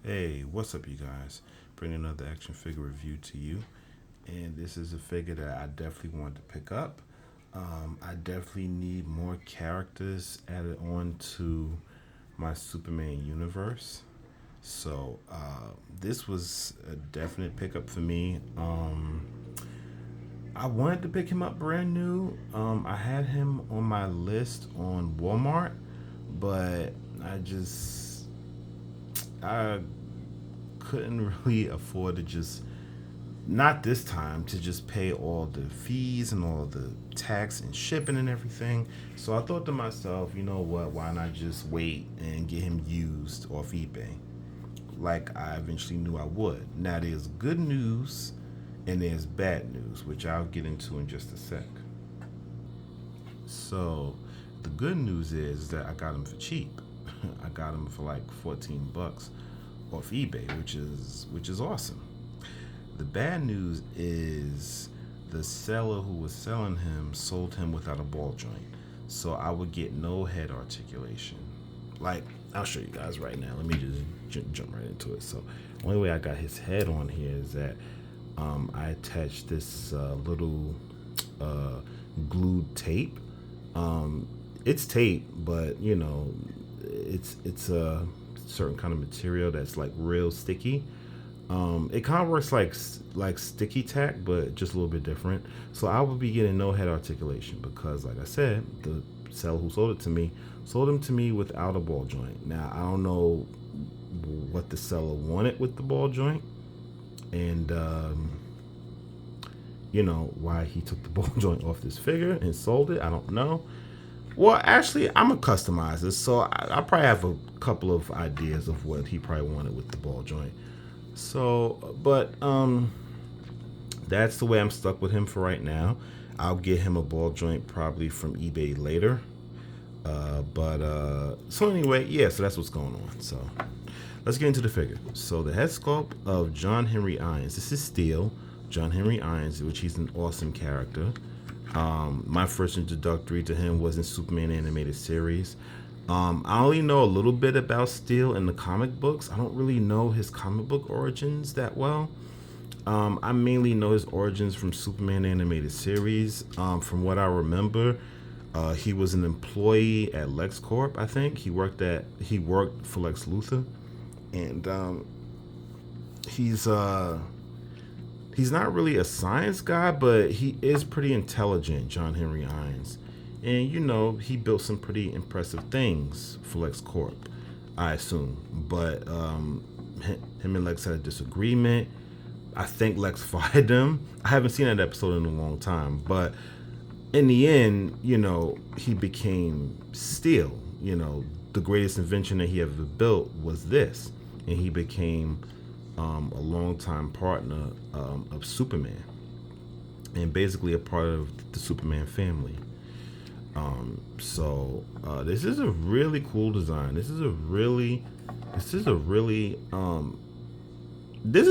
Hey, what's up, you guys? Bring another action figure review to you. And this is a figure that I definitely wanted to pick up. I definitely need more characters added on to my Superman universe. So, this was a definite pickup for me. I wanted to pick him up brand new. I had him on my list on Walmart, but I couldn't really afford to just not this time to just pay all the fees and all the tax and shipping and everything. So I thought to myself, you know what, why not just wait and get him used off eBay like I eventually knew I would. Now there's good news and there's bad news, which I'll get into in just a sec. So the good news is that I got him for cheap. I got him for like 14 bucks off eBay, which is awesome. The bad news is the seller who was selling him sold him without a ball joint. So I would get no head articulation. Like, I'll show you guys right now. Let me just jump right into it. So, the only way I got his head on here is that I attached this little uh, glued tape. It's tape, but it's a certain kind of material that's like real sticky. It kind of works like sticky tack, but just a little bit different. So I would be getting no head articulation because, like I said, the seller who sold it to me sold them to me without a ball joint. Now I don't know what the seller wanted with the ball joint, and why he took the ball joint off this figure and sold it. I don't know. Well, actually, I'm a customizer, so I probably have a couple of ideas of what he probably wanted with the ball joint. So, but that's the way I'm stuck with him for right now. I'll get him a ball joint probably from eBay later. But so anyway, yeah. So that's what's going on. So let's get into the figure. So the head sculpt of John Henry Irons. This is Steel, John Henry Irons, which he's an awesome character. My first introductory to him was in Superman animated series. I only know a little bit about Steel in the comic books. I don't really know his comic book origins that well. I mainly know his origins from Superman animated series. From what I remember, he was an employee at LexCorp. I think he worked for Lex Luthor, and he's he's not really a science guy, but he is pretty intelligent, John Henry Irons. And he built some pretty impressive things for Lex Corp, I assume. But him and Lex had a disagreement. I think Lex fired him. I haven't seen that episode in a long time, but in the end, he became Steel. The greatest invention that he ever built was this, and he became a longtime partner of Superman, and basically a part of the Superman family. So this is a really cool design. This is a really, this is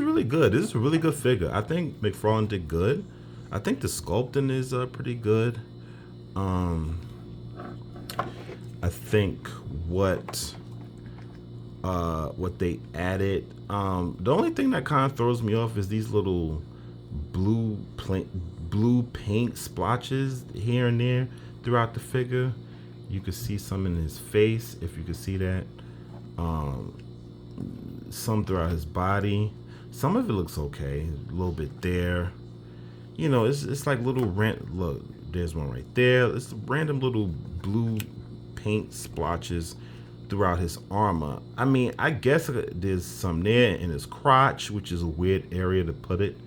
really good. This is a really good figure. I think McFarlane did good. I think the sculpting is pretty good. Um, I think what they added. The only thing that kind of throws me off is these little blue pla- blue paint splotches here and there throughout the figure. You could see some in his face, if you could see that. Um, some throughout his body. Some of it looks okay, a little bit there. It's like little rant. Look, there's one right there. It's random little blue paint splotches throughout his armor. I mean, I guess there's some there in his crotch, which is a weird area to put it.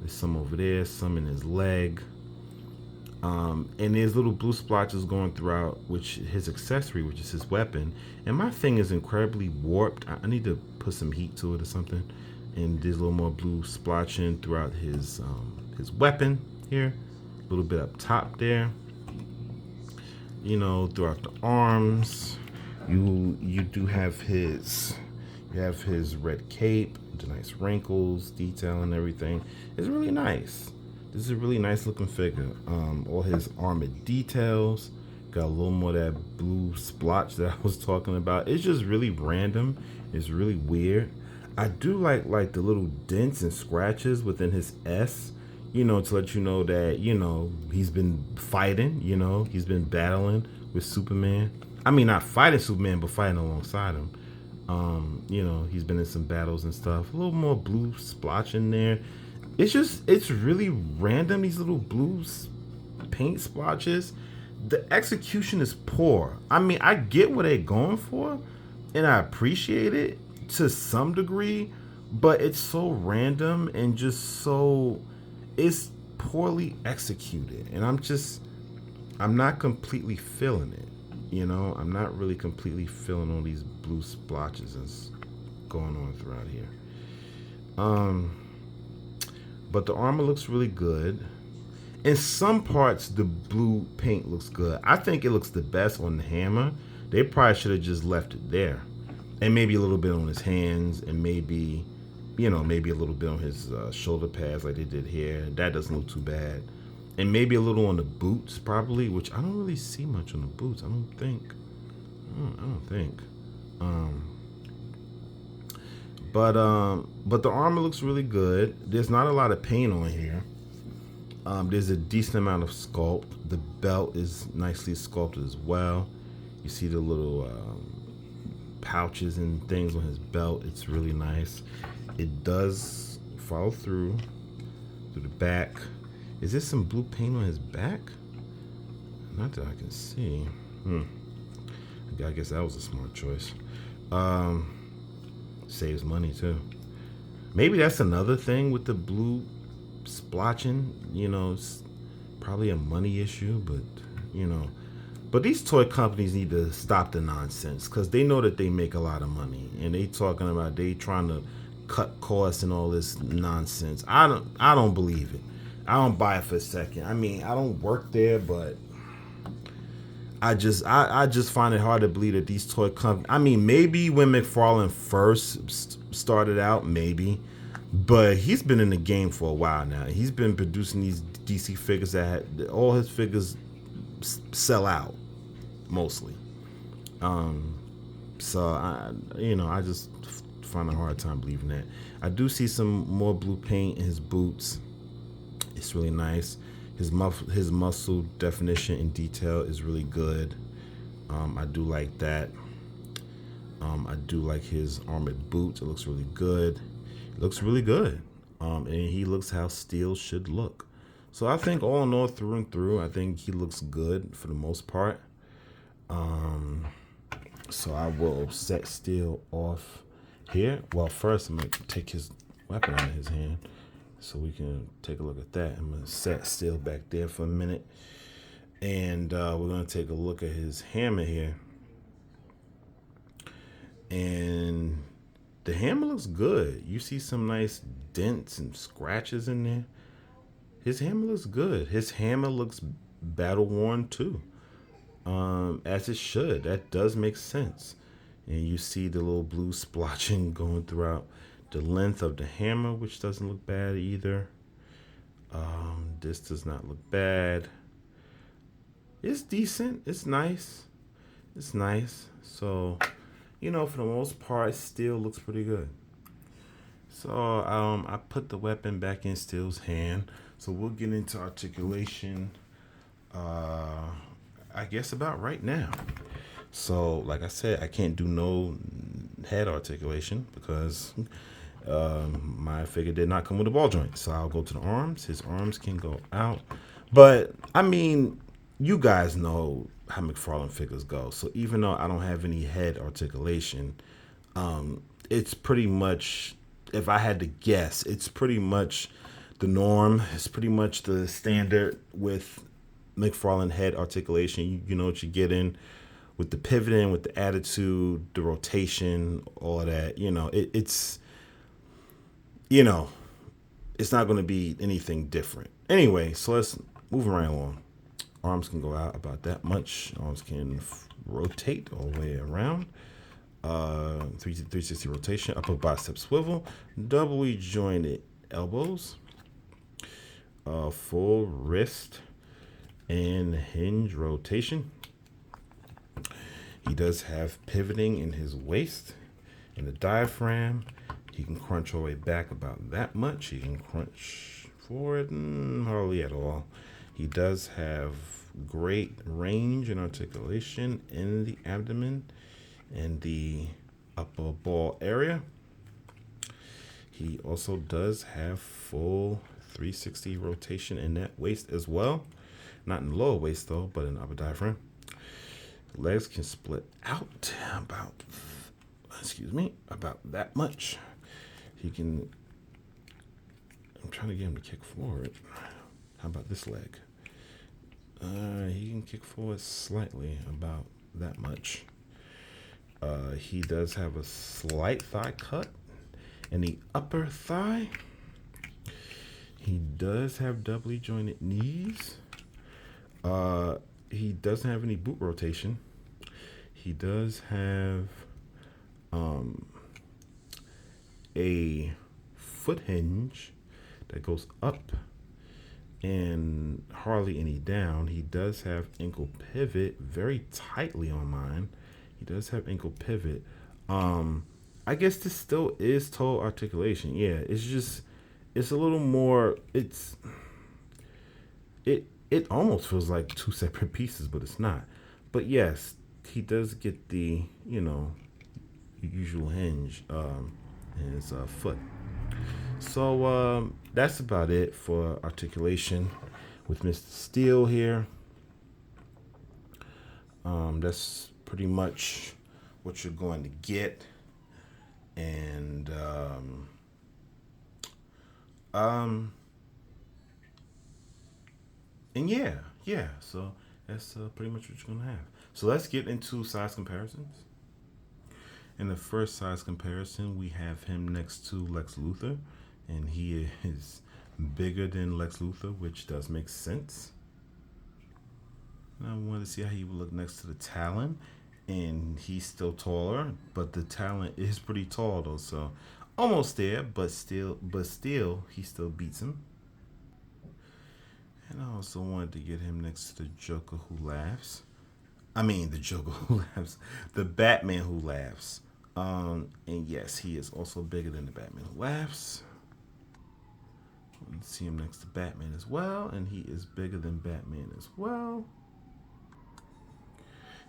There's some over there, some in his leg. And there's little blue splotches going throughout, which his accessory, which is his weapon. And my thing is incredibly warped. I need to put some heat to it or something. And there's a little more blue splotching throughout his weapon here, a little bit up top there. Throughout the arms, you do have his red cape, the nice wrinkles, detail, and everything. It's really nice. This is a really nice looking figure. All his armored details got a little more of that blue splotch that I was talking about. It's just really random. It's really weird. I do like the little dents and scratches within his S, to let you know that, he's been fighting, he's been battling with Superman. I mean, not fighting Superman, but fighting alongside him. He's been in some battles and stuff. A little more blue splotch in there. It's really random, these little blue paint splotches. The execution is poor. I mean, I get what they're going for, and I appreciate it to some degree, but it's so random and just it's poorly executed, and I'm not completely feeling it. I'm not really completely feeling all these blue splotches that's going on throughout here. But the armor looks really good. In some parts, the blue paint looks good. I think it looks the best on the hammer. They probably should have just left it there, and maybe a little bit on his hands, and maybe a little bit on his shoulder pads like they did here. That doesn't look too bad. And maybe a little on the boots, probably, which I don't really see much on the boots. I don't think. But the armor looks really good. There's not a lot of paint on here. There's a decent amount of sculpt. The belt is nicely sculpted as well. You see the little pouches and things on his belt. It's really nice. It does follow through the back. Is there some blue paint on his back? Not that I can see. I guess that was a smart choice. Saves money too. Maybe that's another thing with the blue splotching. It's probably a money issue, but these toy companies need to stop the nonsense, because they know that they make a lot of money, and they talking about they trying to cut costs and all this nonsense. I don't believe it. I don't buy it for a second. I mean, I don't work there, but I just find it hard to believe that these toy companies. I mean, maybe when McFarlane first started out, maybe, but he's been in the game for a while now. He's been producing these DC figures that all his figures sell out mostly. So I just find a hard time believing that. I do see some more blue paint in his boots. It's really nice. His muscle definition and detail is really good. I do like that. I do like his armored boots. It looks really good. It looks really good. And he looks how Steel should look. So I think all in all, through and through, I think he looks good for the most part. So I will set Steel off here. Well, first I'm going to take his weapon out of his hand so we can take a look at that. I'm going to set Steel back there for a minute. And we're going to take a look at his hammer here. And the hammer looks good. You see some nice dents and scratches in there. His hammer looks good. His hammer looks battle worn too, as it should. That does make sense. And you see the little blue splotching going throughout the length of the hammer, which doesn't look bad either. This does not look bad. It's decent. It's nice. It's nice. So, for the most part, it still looks pretty good. So I put the weapon back in Steel's hand. So we'll get into articulation, I guess about right now. So like I said, I can't do no head articulation because my figure did not come with a ball joint. So I'll go to the arms. His arms can go out. But, I mean, you guys know how McFarlane figures go. So even though I don't have any head articulation, it's pretty much, if I had to guess, it's pretty much the norm. It's pretty much the standard with McFarlane head articulation. You know what you get in with the pivoting, with the attitude, the rotation, all of that. It's not going to be anything different. Anyway, so let's move right along. Arms can go out about that much. Arms can rotate all the way around. 360 rotation, upper bicep swivel, doubly jointed elbows, full wrist and hinge rotation. He does have pivoting in his waist and the diaphragm. He can crunch all the way back about that much. He can crunch forward hardly at all. He does have great range and articulation in the abdomen and the upper ball area. He also does have full 360 rotation in that waist as well. Not in the lower waist though, but in the upper diaphragm. Legs can split out about that much. He can, I'm trying to get him to kick forward. How about this leg? He can kick forward slightly, about that much. He does have a slight thigh cut in the upper thigh. He does have doubly jointed knees. He doesn't have any boot rotation. He does have a foot hinge that goes up and hardly any down. He does have ankle pivot very tightly on mine. He does have ankle pivot. I guess this still is toe articulation. Yeah, it's a little more, it almost feels like two separate pieces, but it's not. But yes, he does get the, usual hinge in his foot. So that's about it for articulation with Mr. Steele here. That's pretty much what you're going to get. And yeah, so that's pretty much what you're gonna have. So let's get into size comparisons. In the first size comparison, we have him next to Lex Luthor, and he is bigger than Lex Luthor, which does make sense. And I wanted to see how he would look next to the Talon, and he's still taller, but the Talon is pretty tall though, so almost there, but still he still beats him. And I also wanted to get him next to the Joker who laughs. The Joker who laughs. The Batman who laughs. And yes, he is also bigger than the Batman who laughs. Let's see him next to Batman as well, and he is bigger than Batman as well.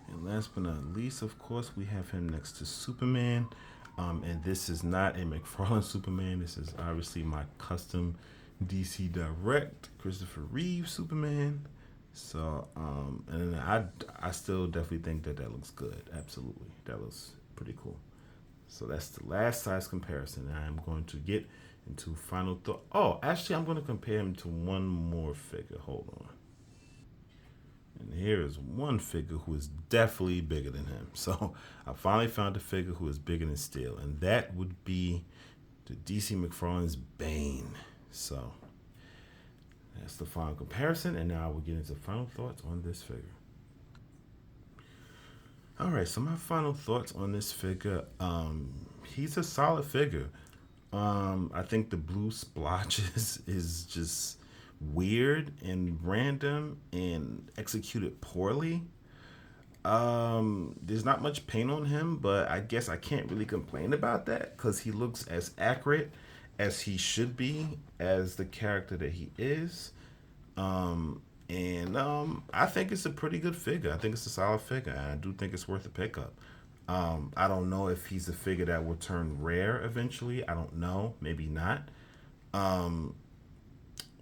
And last but not least, of course, we have him next to Superman. And this is not a McFarlane Superman. This is obviously my custom DC Direct Christopher Reeve Superman. So, and I still definitely think that looks good. Absolutely. That looks pretty cool. So that's the last size comparison. And I'm going to get into final thought. Oh, actually, I'm going to compare him to one more figure. Hold on. And here is one figure who is definitely bigger than him. So I finally found a figure who is bigger than Steel, and that would be the DC McFarlane's Bane. So that's the final comparison, and now we'll get into final thoughts on this figure. All right, so my final thoughts on this figure. He's a solid figure. I think the blue splotches is just weird and random and executed poorly. There's not much paint on him, but I guess I can't really complain about that because he looks as accurate as he should be as the character that he is. I think it's a pretty good figure. I think it's a solid figure, and I do think it's worth a pickup. I don't know if he's a figure that will turn rare eventually. I don't know. Maybe not.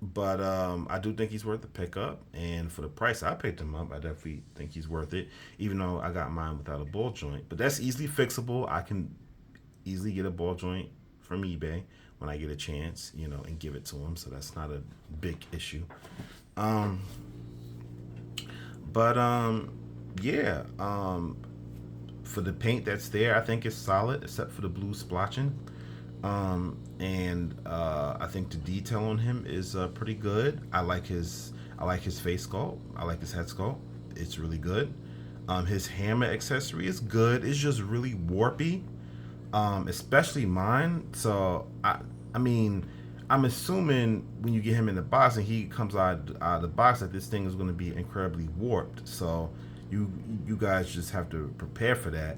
But I do think he's worth the pickup, and for the price I picked him up, I definitely think he's worth it, even though I got mine without a ball joint. But that's easily fixable. I can easily get a ball joint from eBay when I get a chance, and give it to him, so that's not a big issue. For the paint that's there, I think it's solid, except for the blue splotching. I think the detail on him is pretty good. I like his face sculpt. I like his head sculpt. It's really good. His hammer accessory is good. It's just really warpy, especially mine. So I'm assuming when you get him in the box and he comes out of the box that this thing is going to be incredibly warped. So you guys just have to prepare for that.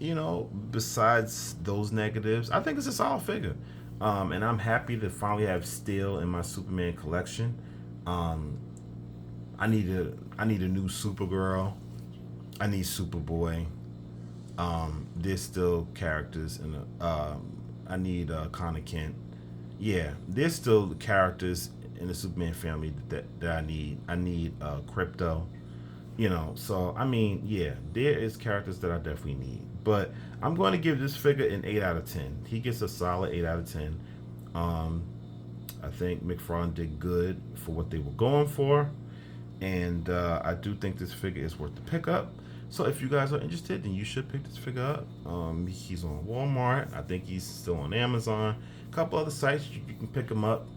you know, besides those negatives, I think it's a solid figure. And I'm happy to finally have Steel in my Superman collection. Um, I need a new Supergirl. I need Superboy. There's still characters in the. I need Connor Kent. Yeah, there's still characters in the Superman family that I need. I need Crypto. You know, so I mean, yeah, there is characters that I definitely need. But I'm going to give this figure an 8 out of 10. He gets a solid 8 out of 10. Um, I think McFarlane did good for what they were going for, and I do think this figure is worth the pickup. So if you guys are interested, then you should pick this figure up. He's on Walmart. I think he's still on Amazon. A couple other sites you can pick him up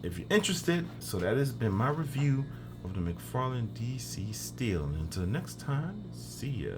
if you're interested. So that has been my review of the McFarlane DC Steel. And until next time, see ya.